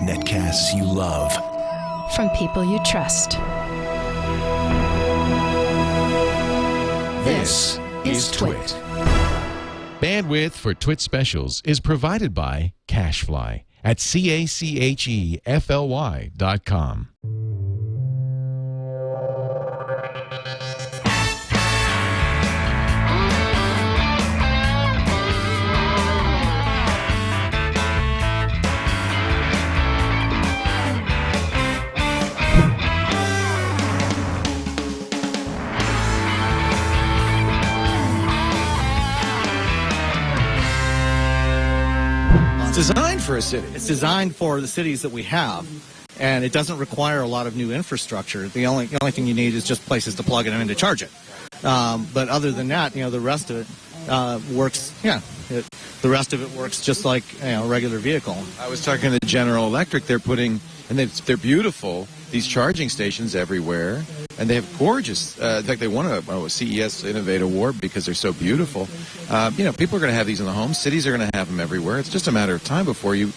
Netcasts you love. From people you trust. This is TWiT. Bandwidth for TWiT specials is provided by Cachefly at CACHEFLY.com. Designed for a city. It's designed for the cities that we have, and it doesn't require a lot of new infrastructure. The only thing you need is just places to plug it in to charge it. But other than that, the rest of it works. Yeah, the rest of it works just like a regular vehicle. I was talking to General Electric. They're putting, and they're beautiful, these charging stations everywhere, and they have gorgeous. In fact, they won a CES Innovate Award because they're so beautiful. People are going to have these in the home. Cities are going to have them everywhere. It's just a matter of time before you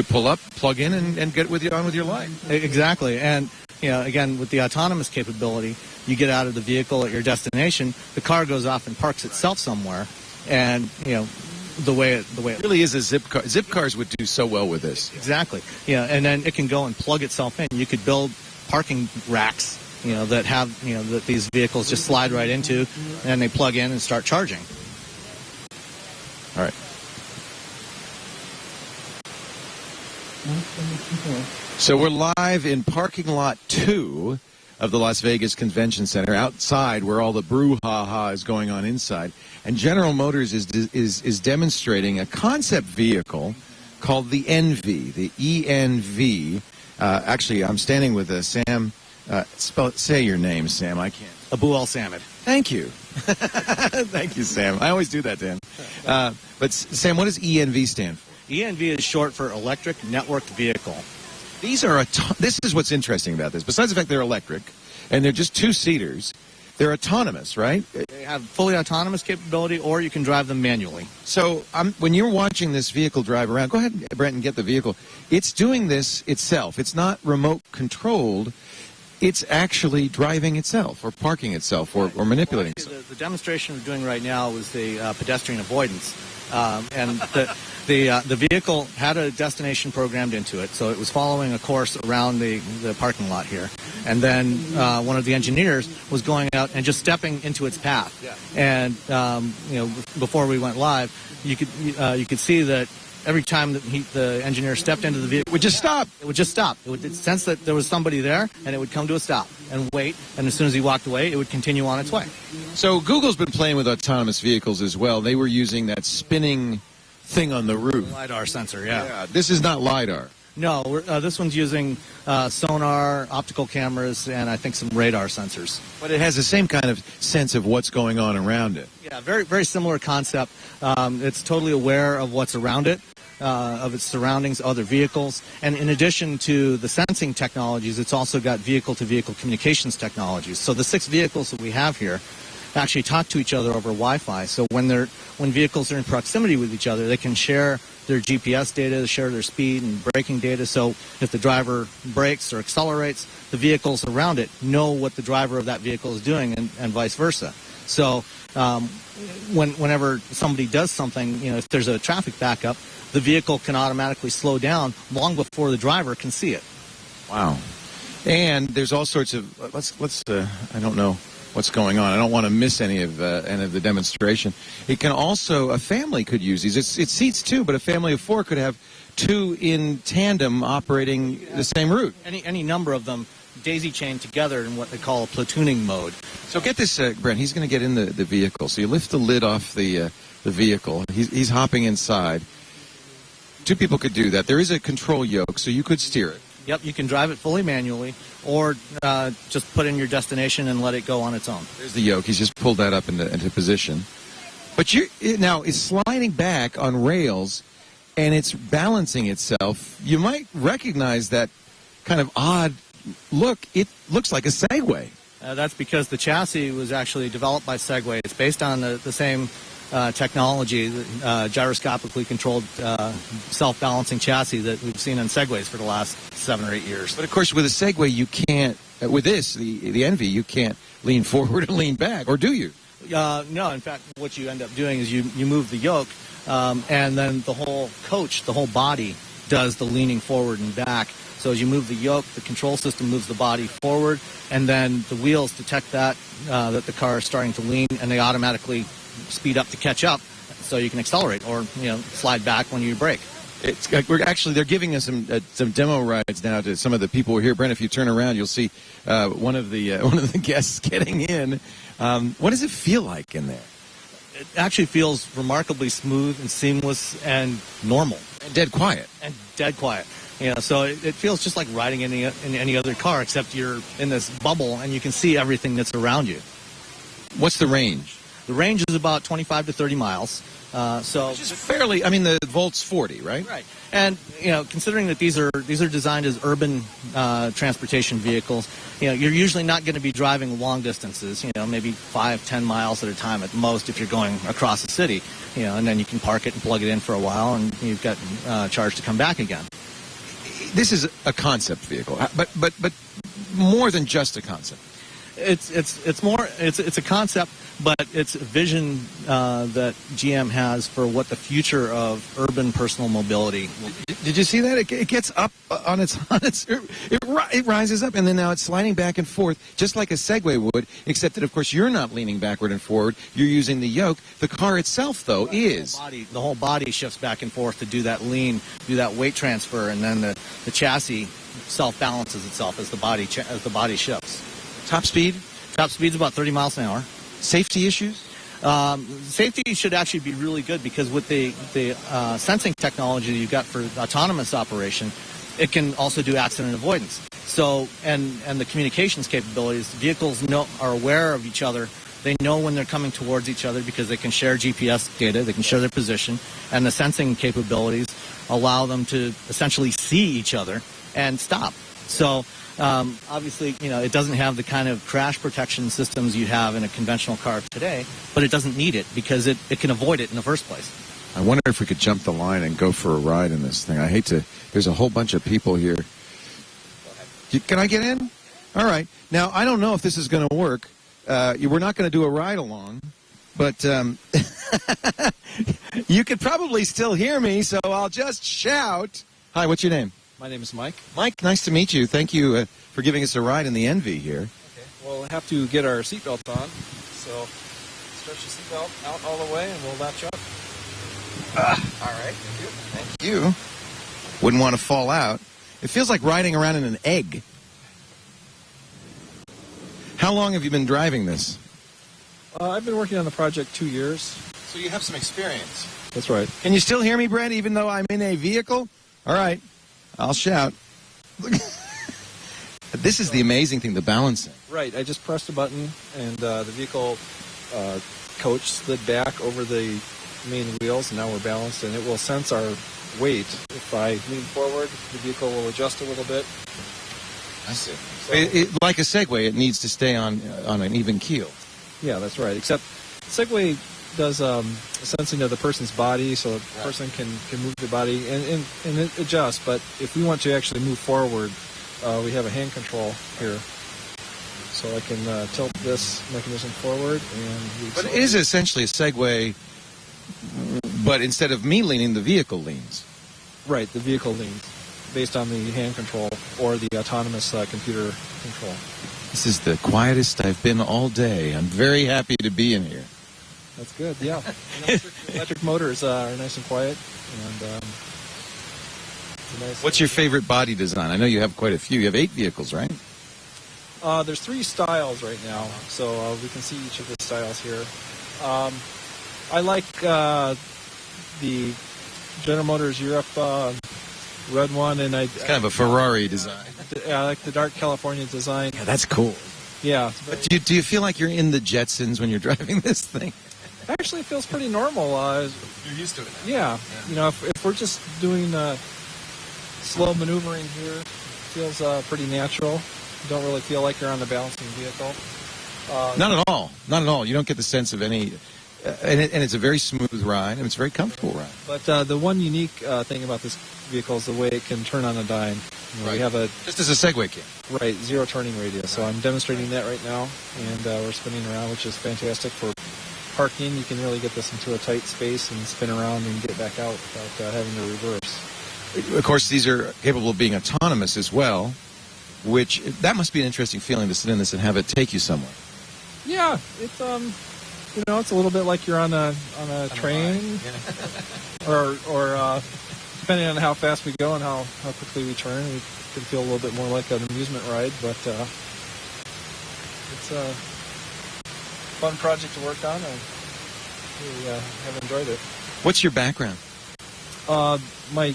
pull up, plug in, and get on with your life. Exactly, and again, with the autonomous capability, you get out of the vehicle at your destination. The car goes off and parks itself somewhere, and the way it really is a zip car. Zip cars would do so well with this. Exactly. And then it can go and plug itself in. You could build parking racks, that have, that these vehicles just slide right into, and they plug in and start charging. All right. So we're live in parking lot 2 of the Las Vegas Convention Center, outside where all the brouhaha is going on inside. And General Motors is demonstrating a concept vehicle called the ENV, the ENV. Actually, I'm standing with Sam. Say your name, Sam. I can't. Abu Al-Samad. Thank you. Thank you, Sam. I always do that, Dan. But Sam, what does ENV stand for? ENV is short for Electric Networked Vehicle. These are this is what's interesting about this. Besides the fact they're electric, and they're just 2-seaters, they're autonomous, right? They have fully autonomous capability, or you can drive them manually. So when you're watching this vehicle drive around, go ahead, Brent, and get the vehicle. It's doing this itself. It's not remote controlled. It's actually driving itself, or parking itself, or manipulating itself. The demonstration we're doing right now was the pedestrian avoidance, and the vehicle had a destination programmed into it, so it was following a course around the parking lot here. And then one of the engineers was going out and just stepping into its path. Yeah. And before we went live, you could see that every time that the engineer stepped into the vehicle, it would just stop. It would just stop. It would sense that there was somebody there, and it would come to a stop and wait. And as soon as he walked away, it would continue on its way. So Google's been playing with autonomous vehicles as well. They were using that spinning thing on the roof. LiDAR sensor, yeah. This is not LiDAR. No, this one's using sonar, optical cameras, and I think some radar sensors. But it has the same kind of sense of what's going on around it. Yeah, very, very similar concept. It's totally aware of what's around it, of its surroundings, other vehicles. And in addition to the sensing technologies, it's also got vehicle-to-vehicle communications technologies. So the 6 vehicles that we have here actually talk to each other over Wi-Fi. So when vehicles are in proximity with each other, they can share their GPS data, share their speed and braking data. So if the driver brakes or accelerates, the vehicles around it know what the driver of that vehicle is doing, and vice versa. So whenever somebody does something, if there's a traffic backup, the vehicle can automatically slow down long before the driver can see it. Wow. And there's all sorts of I don't know what's going on. I don't want to miss any of the demonstration. It can also, a family could use these. It seats 2, but a family of 4 could have 2 in tandem operating the same route. Any number of them daisy chained together in what they call a platooning mode. So get this, Brent, he's going to get in the vehicle. So you lift the lid off the vehicle. He's hopping inside. 2 people could do that. There is a control yoke, so you could steer it. Yep, you can drive it fully manually, or just put in your destination and let it go on its own. There's the yoke. He's just pulled that up into position. But now it's sliding back on rails, and it's balancing itself. You might recognize that kind of odd look. It looks like a Segway. That's because the chassis was actually developed by Segway. It's based on the same technology, gyroscopically controlled self-balancing chassis that we've seen on Segways for the last 7 or 8 years. But of course, with a Segway, you can't. With this, the Envy, you can't lean forward and lean back, or do you? No, in fact, what you end up doing is you move the yoke, and then the whole coach, the whole body, does the leaning forward and back. So as you move the yoke, the control system moves the body forward, and then the wheels detect that the car is starting to lean, and they automatically speed up to catch up, so you can accelerate or slide back when you brake. They're giving us some demo rides now to some of the people who are here. Brent, if you turn around, you'll see one of the guests getting in. What does it feel like in there? It actually feels remarkably smooth and seamless and normal. And dead quiet. So it feels just like riding in any other car, except you're in this bubble and you can see everything that's around you. What's the range? The range is about 25 to 30 miles. Which is fairly. I mean, the Volt's 40, right? Right. And considering that these are designed as urban transportation vehicles, you're usually not going to be driving long distances. Maybe 5-10 miles at a time at most if you're going across the city. And then you can park it and plug it in for a while, and you've got charge to come back again. This is a concept vehicle, but more than just a concept. It's more. It's a concept, but it's a vision that GM has for what the future of urban personal mobility will be. Did you see that? It gets up on its it rises up, and then now it's sliding back and forth, just like a Segway would, except that, of course, you're not leaning backward and forward. You're using the yoke. The car itself, though, is. The whole body shifts back and forth to do that lean, do that weight transfer, and then the chassis self-balances itself as the body shifts. Top speed? Top speed's about 30 miles an hour. Safety issues? Safety should actually be really good because with the sensing technology that you've got for autonomous operation, it can also do accident avoidance. So, and the communications capabilities, vehicles are aware of each other. They know when they're coming towards each other because they can share GPS data, they can share their position, and the sensing capabilities allow them to essentially see each other and stop. So, obviously, it doesn't have the kind of crash protection systems you have in a conventional car today, but it doesn't need it because it can avoid it in the first place. I wonder if we could jump the line and go for a ride in this thing. I hate to. There's a whole bunch of people here. Can I get in? All right. Now, I don't know if this is going to work. We're not going to do a ride along, but you could probably still hear me, so I'll just shout. Hi, what's your name? My name is Mike. Mike, nice to meet you. Thank you for giving us a ride in the Envy here. Okay. Well, we'll have to get our seatbelt on. So stretch the seatbelt out all the way, and we'll latch up. All right. Thank you. Wouldn't want to fall out. It feels like riding around in an egg. How long have you been driving this? I've been working on the project 2 years. So you have some experience. That's right. Can you still hear me, Brent, even though I'm in a vehicle? All right. I'll shout. This is the amazing thing, the balancing. Right. I just pressed a button, and the vehicle coach slid back over the main wheels, and now we're balanced, and it will sense our weight. If I lean forward, the vehicle will adjust a little bit. I see. So, like a Segway, it needs to stay on an even keel. Yeah, that's right. Except Segway does sensing of the person's body, so the person can move their body and it adjusts. But if we want to actually move forward, we have a hand control here. So I can tilt this mechanism forward. But it is essentially a Segway, but instead of me leaning, the vehicle leans. Right, the vehicle leans based on the hand control or the autonomous computer control. This is the quietest I've been all day. I'm very happy to be in here. That's good, yeah. Electric motors are nice and quiet. And what's your favorite body design? I know you have quite a few. You have 8 vehicles, right? There's 3 styles right now, so we can see each of the styles here. I like the General Motors Europe red one, and it's kind of a Ferrari design. I like the dark California design. Yeah, that's cool. Yeah. But do you feel like you're in the Jetsons when you're driving this thing? Actually, it feels pretty normal. You're used to it now. Yeah. You know, if we're just doing slow maneuvering here, it feels pretty natural. You don't really feel like you're on the balancing vehicle. Not at all. Not at all. You don't get the sense of any and it's a very smooth ride, and it's a very comfortable ride. But the one unique thing about this vehicle is the way it can turn on a dime. You know, we have a Just as a Segway kit. right zero turning radius. So I'm demonstrating that right now, and we're spinning around, which is fantastic for parking. You can really get this into a tight space and spin around and get back out without having to reverse. Of course, these are capable of being autonomous as well, which that must be an interesting feeling to sit in this and have it take you somewhere. Yeah, it's you know, it's a little bit like you're on a train, or depending on how fast we go and how quickly we turn, we can feel a little bit more like an amusement ride. But it's a fun project to work on. I really have enjoyed it. What's your background? My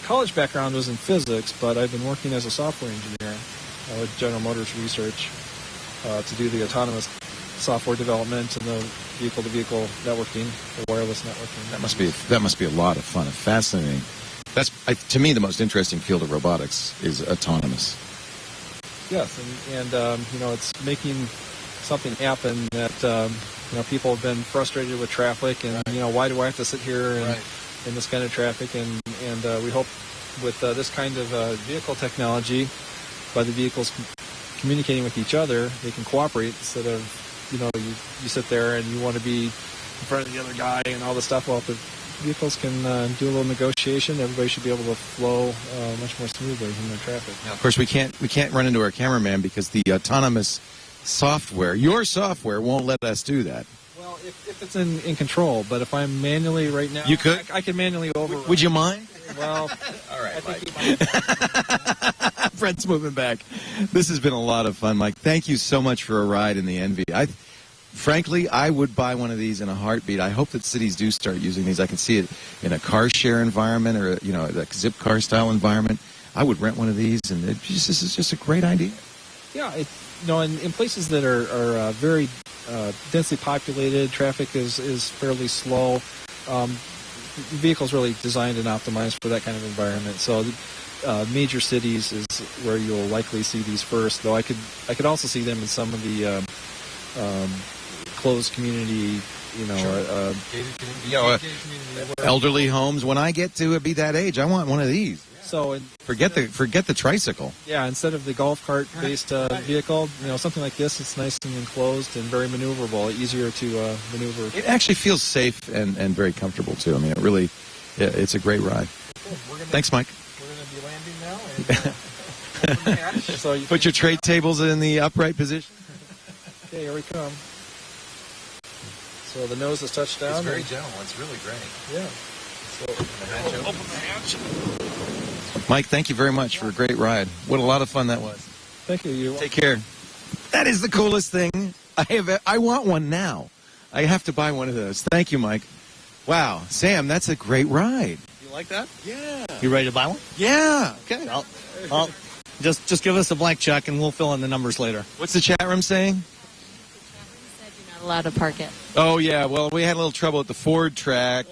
college background was in physics, but I've been working as a software engineer with General Motors Research to do the autonomous software development and the vehicle-to-vehicle networking, the wireless networking. That must be a lot of fun and fascinating. That's to me the most interesting field of robotics is autonomous. Yes, and you know, it's making something happen that you know, people have been frustrated with traffic, and you know, why do I have to sit here and in this kind of traffic? And we hope with this kind of vehicle technology, by the vehicles communicating with each other, they can cooperate instead of, you know, you sit there and you want to be in front of the other guy and all this stuff. Well, if the vehicles can do a little negotiation, everybody should be able to flow much more smoothly in their traffic. Now, of course, we can't run into our cameraman because the autonomous software, your software, won't let us do that. Well, if it's in control, but if I'm manually right now, you could. I can manually override. Would you mind? Well, all right, I think Mike. Fred's moving back. This has been a lot of fun, Mike. Thank you so much for a ride in the Envy. Frankly, I would buy one of these in a heartbeat. I hope that cities do start using these. I can see it in a car share environment or a zip car style environment. I would rent one of these, and this is just a great idea. Yeah, you know, in places that are very densely populated, traffic is fairly slow. The vehicle's really designed and optimized for that kind of environment. So major cities is where you'll likely see these first, though I could also see them in some of the closed community, you know, elderly homes. When I get to be that age, I want one of these. So forget the tricycle. Yeah, instead of the golf cart based vehicle, you know, something like this, it's nice and enclosed and very maneuverable, easier to maneuver. It actually feels safe and very comfortable too. I mean, it's a great ride. Thanks, Mike. We're going to be landing now. And, so you put your tray tables in the upright position. Okay, here we come. So the nose is touched down. It's very gentle. It's really great. Yeah. So open the hatch. Mike, thank you very much for a great ride. What a lot of fun that was. Thank you. Take care. That is the coolest thing. I want one now. I have to buy one of those. Thank you, Mike. Wow, Sam, that's a great ride. You like that? Yeah. You ready to buy one? Yeah. Okay. Well, just give us a blank check and we'll fill in the numbers later. What's the chat room saying? Said you're not allowed to park it. Oh, yeah. Well, we had a little trouble at the Ford track.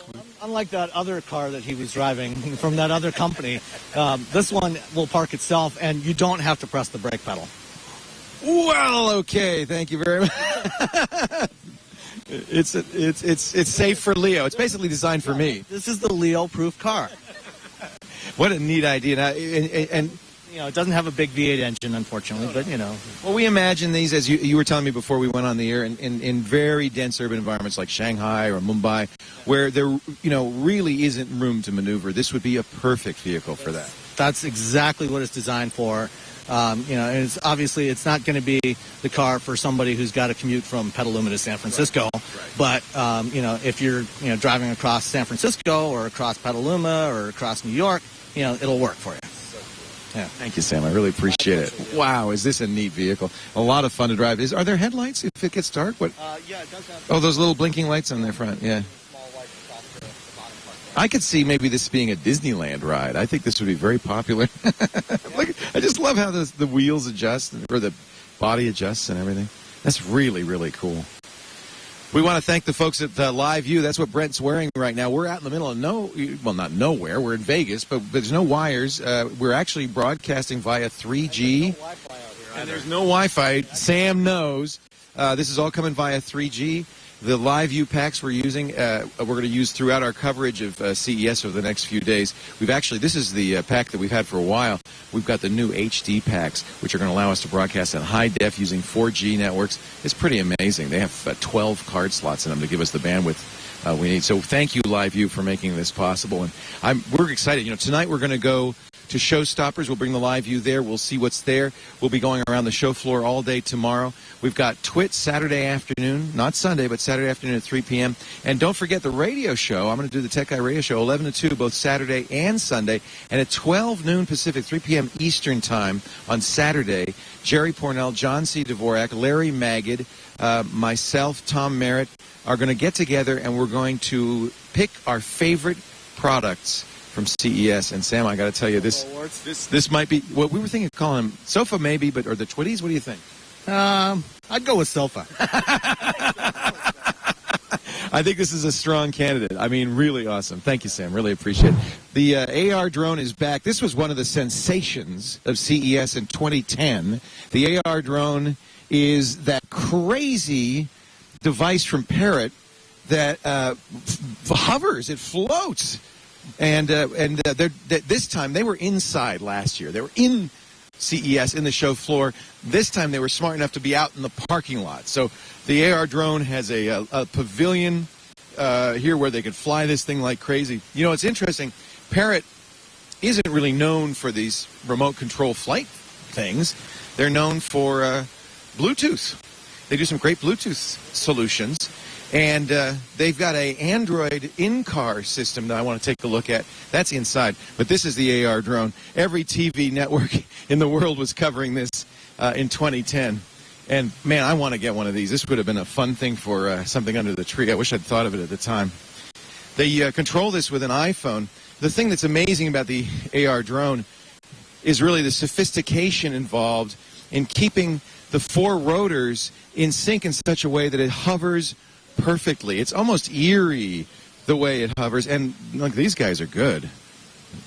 Unlike that other car that he was driving from that other company, this one will park itself, and you don't have to press the brake pedal. Well, okay. Thank you very much. It's safe for Leo. It's basically designed for me. This is the Leo-proof car. What a neat idea. And you know, it doesn't have a big V8 engine, unfortunately, but, you know. Well, we imagine these, as you were telling me before we went on the air, in very dense urban environments like Shanghai or Mumbai, where there, really isn't room to maneuver. This would be a perfect vehicle for that. That's exactly what it's designed for. And it's obviously it's not going to be the car for somebody who's got to commute from Petaluma to San Francisco. Right. But, if you're, driving across San Francisco or across Petaluma or across New York, it'll work for you. Yeah. Thank you, Sam. I really appreciate it. Wow, is this a neat vehicle? A lot of fun to drive. Are there headlights if it gets dark? What? Yeah, it does have. Oh, those little blinking lights on their front. Yeah. Small lights across the bottom part. I could see maybe this being a Disneyland ride. I think this would be very popular. I just love how the wheels adjust or the body adjusts and everything. That's really, really cool. We want to thank the folks at Live View. That's what Brent's wearing right now. We're out in the middle of not nowhere. We're in Vegas, but there's no wires. We're actually broadcasting via 3G. There's no Wi-Fi out here and there's no Wi-Fi. Sam knows. This is all coming via 3G. The live view packs we're using, we're going to use throughout our coverage of CES over the next few days. This is the pack that we've had for a while. We've got the new HD packs, which are going to allow us to broadcast in high def using 4G networks. It's pretty amazing. They have 12 card slots in them to give us the bandwidth we need. So thank you, Live View, for making this possible. And we're excited. Tonight we're going to go to Showstoppers. We'll bring the live view there. We'll see what's there. We'll be going around the show floor all day tomorrow. We've got TWiT Saturday afternoon, not Sunday, but Saturday afternoon at 3 p.m. And don't forget the radio show. I'm going to do the Tech Guy Radio Show 11 to 2, both Saturday and Sunday. And at 12 noon Pacific, 3 p.m. Eastern Time on Saturday, Jerry Pornell, John C. Dvorak, Larry Magid, myself, Tom Merritt, are going to get together and we're going to pick our favorite products from CES. And Sam, I got to tell you, this might be what we were thinking of calling them Sofa, maybe, or the Twitties. What do you think? I'd go with Sofa. I think this is a strong candidate. I mean, really awesome. Thank you, Sam. Really appreciate it. The AR.Drone is back. This was one of the sensations of CES in 2010. The AR.Drone is that crazy device from Parrot that hovers. It floats. And this time, they were inside last year. They were in CES, in the show floor. This time, they were smart enough to be out in the parking lot. So the AR.Drone has a pavilion here where they can fly this thing like crazy. It's interesting. Parrot isn't really known for these remote control flight things. They're known for Bluetooth. They do some great Bluetooth solutions. And they've got an Android in-car system that I want to take a look at. That's inside. But this is the AR.Drone. Every TV network in the world was covering this in 2010. And, man, I want to get one of these. This would have been a fun thing for something under the tree. I wish I'd thought of it at the time. They control this with an iPhone. The thing that's amazing about the AR.Drone is really the sophistication involved in keeping the four rotors in sync in such a way that it hovers perfectly. It's almost eerie the way it hovers. And look, these guys are good.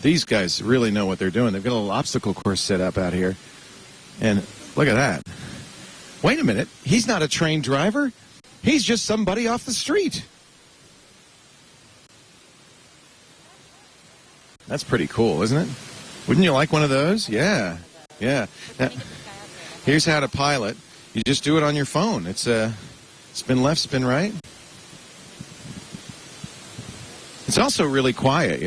These guys really know what they're doing. They've got a little obstacle course set up out here. And look at that. Wait a minute. He's not a trained driver. He's just somebody off the street. That's pretty cool, isn't it? Wouldn't you like one of those? Yeah. Yeah. Now, here's how to pilot. You just do it on your phone. It's spin left, spin right. It's also really quiet,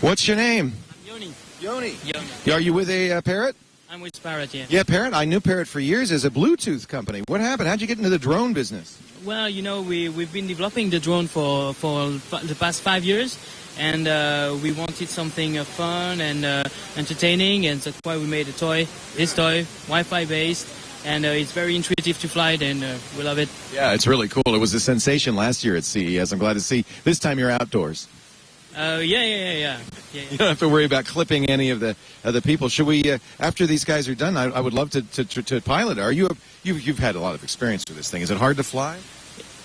What's your name? I'm Yoni. Yoni. Are you with a Parrot? I'm with Parrot, yeah. Yeah, Parrot. I knew Parrot for years as a Bluetooth company. What happened? How'd you get into the drone business? Well, we've been developing the drone for the past 5 years. And we wanted something fun and entertaining, and that's why we made this toy, Wi-Fi based, and it's very intuitive to fly it, and we love it. Yeah, it's really cool. It was a sensation last year at CES. I'm glad to see this time you're outdoors. Yeah. You don't have to worry about clipping any of the people. Should we, after these guys are done, I would love to pilot it. You've had a lot of experience with this thing. Is it hard to fly?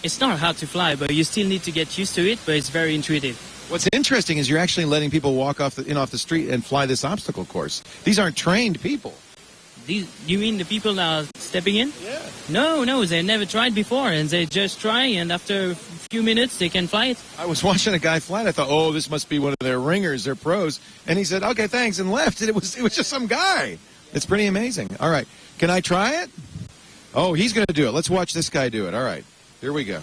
It's not hard to fly, but you still need to get used to it, but it's very intuitive. What's interesting is you're actually letting people walk off the street and fly this obstacle course. These aren't trained people. You mean the people that are stepping in? Yeah. No, they never tried before, and they just try, and after a few minutes, they can fly it. I was watching a guy fly it. I thought, oh, this must be one of their ringers, their pros. And he said, okay, thanks, and left. And it was just some guy. It's pretty amazing. All right. Can I try it? Oh, he's going to do it. Let's watch this guy do it. All right. Here we go.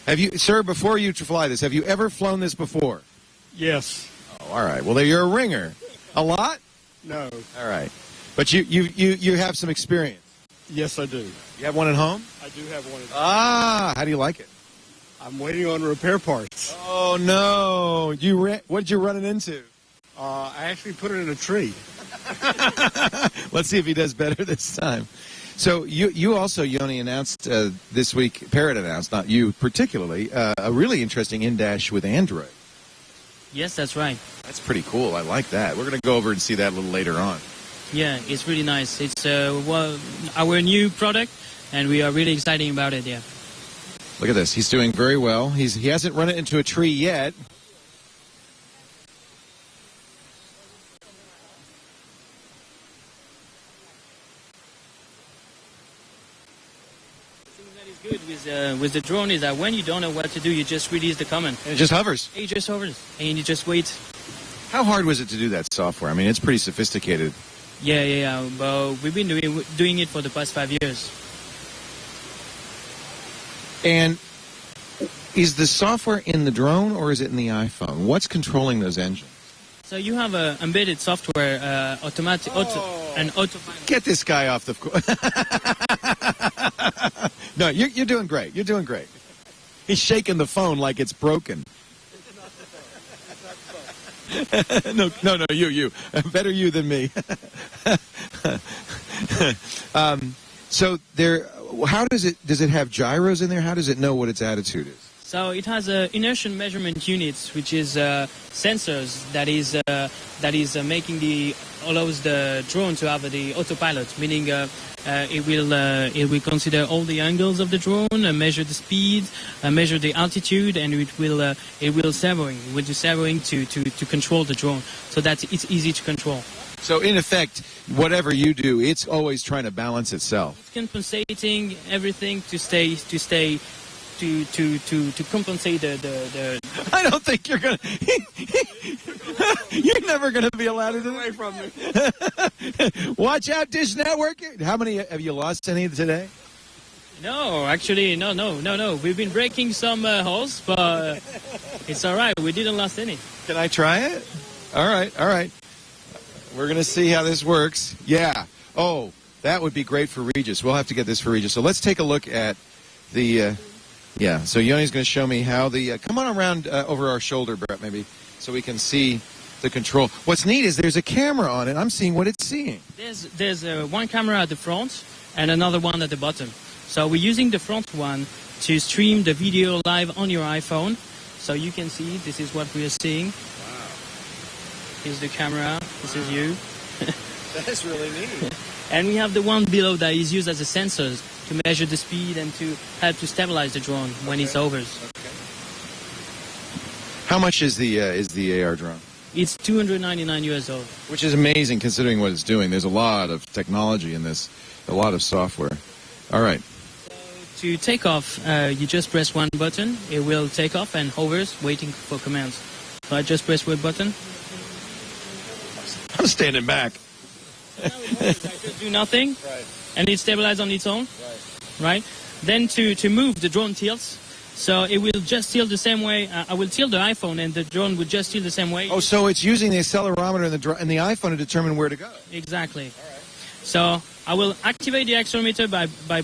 Have you, sir, before you fly this, have you ever flown this before? Yes. Oh, all right. Well, you're a ringer. A lot? No. All right. But you have some experience. Yes, I do. You have one at home? I do have one at home. Ah, how do you like it? I'm waiting on repair parts. Oh, no. What did you run it into? I actually put it in a tree. Let's see if he does better this time. So you also, Yoni, announced this week, Parrot announced, not you particularly, a really interesting in-dash with Android. Yes, that's right. That's pretty cool. I like that. We're going to go over and see that a little later on. Yeah, it's really nice. It's our new product, and we are really excited about it, yeah. Look at this. He's doing very well. He hasn't run it into a tree yet. with the drone is that when you don't know what to do, you just release the command. And it just hovers. It just hovers, and you just wait. How hard was it to do that software? I mean, it's pretty sophisticated. Yeah. But we've been doing it for the past 5 years. And is the software in the drone or is it in the iPhone? What's controlling those engines? So you have a embedded software, autopilot. Get this guy off the... No, you're doing great. You're doing great. He's shaking the phone like it's broken. No, you. Better you than me. So there, how does it have gyros in there? How does it know what its attitude is? So it has inertial measurement units, which is sensors that allows the drone to have the autopilot, meaning it will consider all the angles of the drone, measure the speed, measure the altitude, and it will do servoing to control the drone, so that it's easy to control. So in effect, whatever you do, it's always trying to balance itself. It's compensating everything to compensate the I don't think you're gonna. You're never gonna be allowed to do away from me. Watch out, Dish Network. How many have you lost? Any today? No, actually, no. We've been breaking some holes, but it's all right. We didn't lose any. Can I try it? All right. We're gonna see how this works. Yeah. Oh, that would be great for Regis. We'll have to get this for Regis. So let's take a look at the. Yeah, so Yoni's going to show me how the... come on around over our shoulder, Brett, maybe, so we can see the control. What's neat is there's a camera on it. I'm seeing what it's seeing. There's one camera at the front and another one at the bottom. So we're using the front one to stream the video live on your iPhone. So you can see, this is what we are seeing. Wow. Here's the camera. This is you. That's really neat. And we have the one below that is used as a sensor to measure the speed and to help to stabilize the drone when it hovers. Okay. How much is the AR.Drone? It's $299. Which is amazing considering what it's doing. There's a lot of technology in this, a lot of software. All right. So to take off, you just press one button. It will take off and hovers, waiting for commands. So I just press one button. I'm standing back. Now it just do nothing, Right. and it stabilizes on its own. Right? Then to move, the drone tilts. So it will just tilt the same way. I will tilt the iPhone, and the drone would just tilt the same way. Oh, so it's using the accelerometer and the iPhone to determine where to go. Exactly. All right. So I will activate the accelerometer by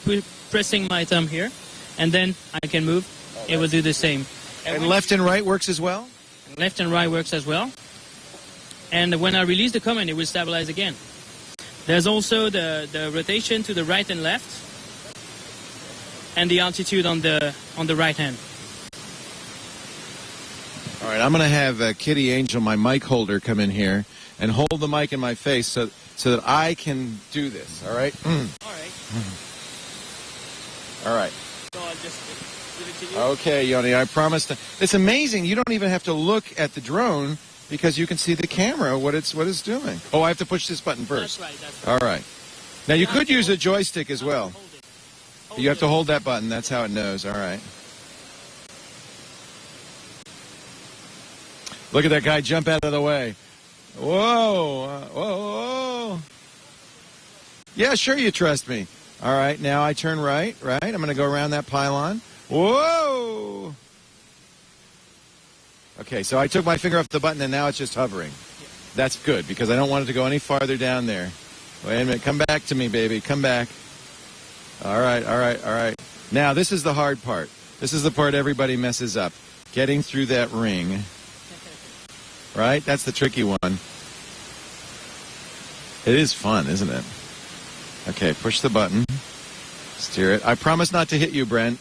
pressing my thumb here, and then I can move. It will do the same. And left and right works as well? Left and right works as well. And when I release the command, it will stabilize again. There's also the rotation to the right and left, and the altitude on the right hand. All right, I'm going to have Kitty Angel, my mic holder, come in here and hold the mic in my face so that I can do this. All right. All right. All right. So I'll just give it to you. Okay, Yoni, I promise. It's amazing. You don't even have to look at the drone because you can see the camera, what it's doing. Oh, I have to push this button first. That's right. All right. Now, you could use a joystick as well. You have to hold that button. That's how it knows. All right. Look at that guy jump out of the way. Whoa. Whoa. Yeah, sure you trust me. All right, now I turn right. I'm going to go around that pylon. Whoa. Okay, so I took my finger off the button, and now it's just hovering. That's good, because I don't want it to go any farther down there. Wait a minute. Come back to me, baby. Come back. All right. Now, this is the hard part. This is the part everybody messes up. Getting through that ring. Right? That's the tricky one. It is fun, isn't it? Okay, push the button. Steer it. I promise not to hit you, Brent.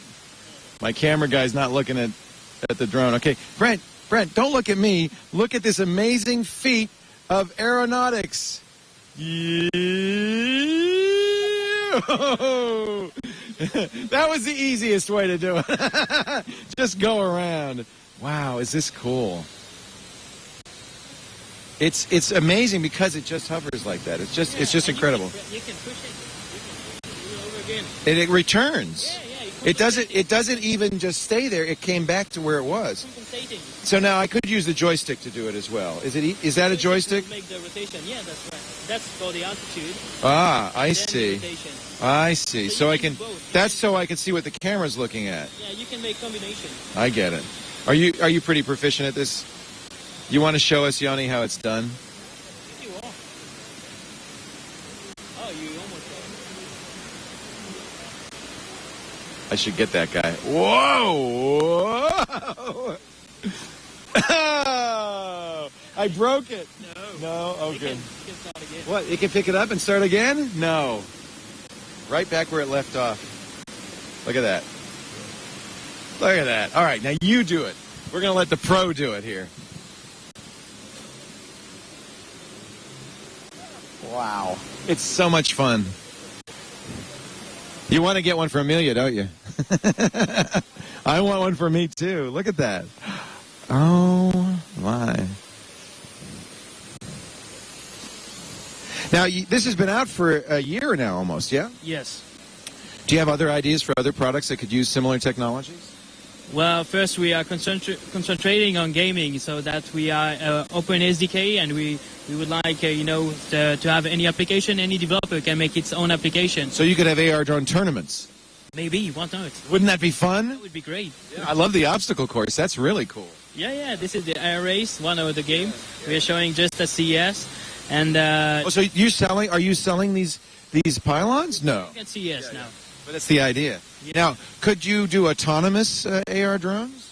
My camera guy's not looking at the drone. Okay, Brent, don't look at me. Look at this amazing feat of aeronautics. Yeah. That was the easiest way to do it. Just go around. Wow, is this cool? It's amazing because it just hovers like that. It's just incredible. You can push it. You can do it over again. And it returns. Yeah, you It doesn't even just stay there. It came back to where it was. Compensating. So now I could use the joystick to do it as well. Is that a joystick? To make the rotation. Yeah, that's right. That's for the altitude. Ah, I Then the see. rotation. I see. So So you I can can. both. That's so I can see what the camera's looking at. Yeah, you can make combination. I get it. Are you pretty proficient at this? You want to show us, Yanni, how it's done? You are. Oh, you almost got it. I should get that guy. Whoa! Whoa! I broke it. No. Oh, good. You can start again. What? It can pick it up and start again? No. Right back where it left off. Look at that. Look at that. All right, now you do it. We're going to let the pro do it here. Wow. It's so much fun. You want to get one for Amelia, don't you? I want one for me, too. Look at that. Oh, my. Now, this has been out for a year now almost, yeah? Yes. Do you have other ideas for other products that could use similar technologies? Well, first we are concentrating on gaming, so that we are open SDK, and we would like to have any application, any developer can make its own application. So you could have AR.Drone tournaments. Maybe, why not? Wouldn't that be fun? That would be great. I love the obstacle course. That's really cool. Yeah. This is the air race, one of the game. We are showing just at CES, and So are you selling these pylons? No. at CES now. But that's the idea. Yeah. Now, could you do autonomous AR drones?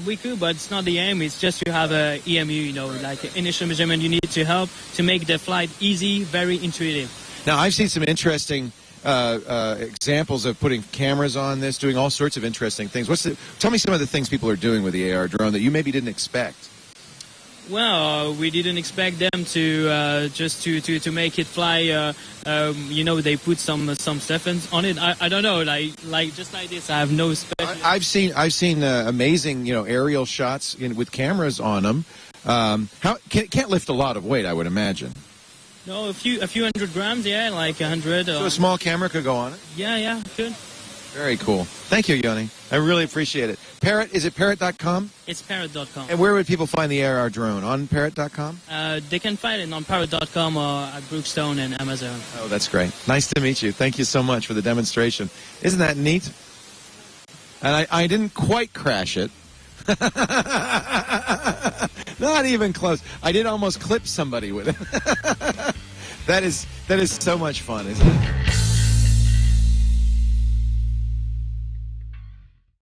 We could, but it's not the aim. It's just to have a EMU, like initial measurement you need to help to make the flight easy, very intuitive. Now, I've seen some interesting examples of putting cameras on this, doing all sorts of interesting things. Tell me some of the things people are doing with the AR drone that you maybe didn't expect. Well, we didn't expect them to just to make it fly. They put some stuff on it. I don't know, like just like this. I have no special. I've seen amazing aerial shots with cameras on them. Can't lift a lot of weight, I would imagine. No, a few hundred grams. Yeah, like 100. So a small camera could go on it. Yeah, good. Very cool. Thank you, Yoni. I really appreciate it. Parrot, is it Parrot.com? It's Parrot.com. And where would people find the AR drone? On Parrot.com? They can find it on Parrot.com or at Brookstone and Amazon. Oh, that's great. Nice to meet you. Thank you so much for the demonstration. Isn't that neat? And I didn't quite crash it. Not even close. I did almost clip somebody with it. That is so much fun, isn't it?